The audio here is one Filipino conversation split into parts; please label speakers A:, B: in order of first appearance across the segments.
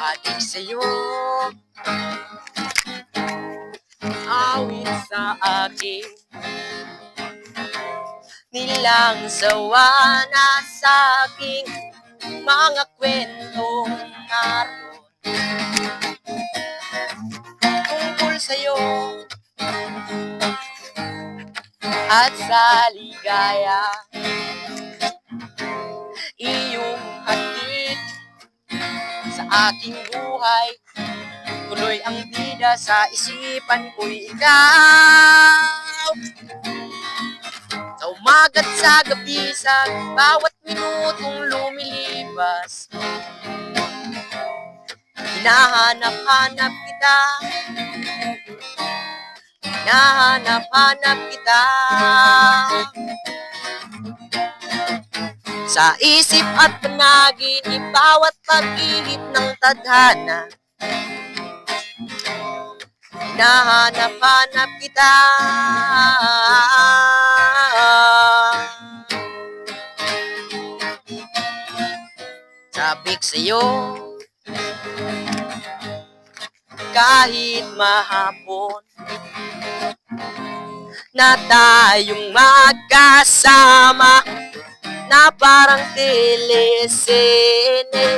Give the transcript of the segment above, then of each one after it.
A: Adik sa'yo, awit sa akin, nilang sawa na sa aking mga kwentong naroon. Tungkol sa'yo at sa ligaya, iyong hatid sa aking buhay, tuloy ang bida sa isipan ko'y ikaw. Sa umaga't sa gabi, sa bawat minutong lumilipas, hinahanap-hanap kita, hinahanap-hanap kita. Sa isip at panaginip, bawat pag-ihip ng tadhana, hinahanap-hanap kita. Sabik sa'yo, kahit mahapon, na tayong magkasama, na parang telesene,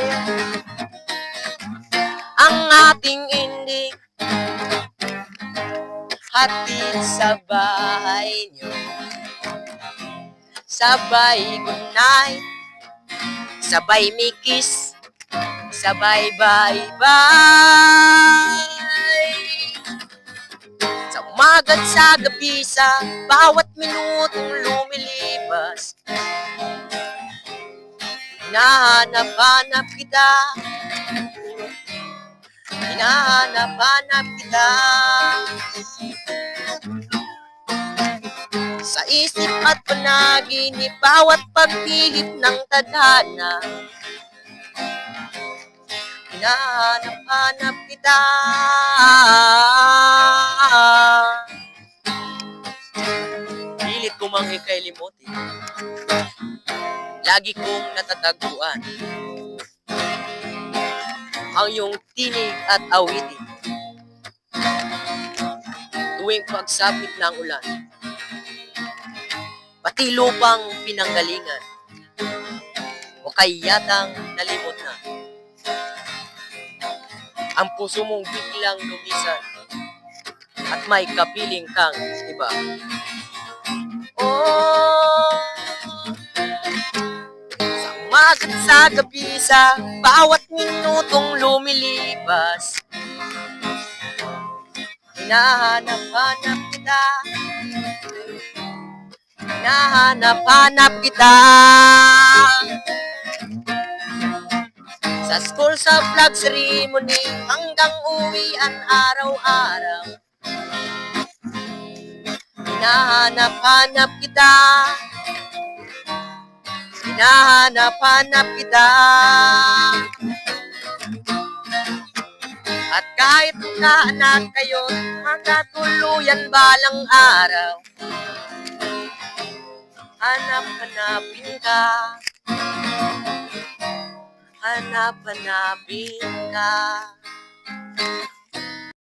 A: ang ating indik hatid sa bahay nyo. Sabay good night, sabay may kiss, sabay bye-bye. Sa umaga't sa gabi, sa bawat minutong lumilipas, hinahanap-hanap kita, hinahanap-hanap kita. Sa isip at panaginip, bawat paghihip ng tadhana, hinahanap-hanap kita. Pilit ko mang ika'y limutin, lagi kong natatagpuan ang iyong tinig at awitin. Tuwing pagsapit ng ulan, pati lupang pinanggalingan, o kayatang nalimot na, ang puso mong biglang lumisan at may kapiling kang iba. Oh, sa umaga't sa gabi, sa bawat minutong lumilipas, hinahanap-hanap kita, hinahanap-hanap kita. Sa school, sa flag ceremony, hanggang uwian araw-araw, hinahanap-hanap kita, hinahanap-hanap kita. At kahit naanak kayo, magkatuluyan balang araw, hanap-hanapin ka, hanap-hanapin ka.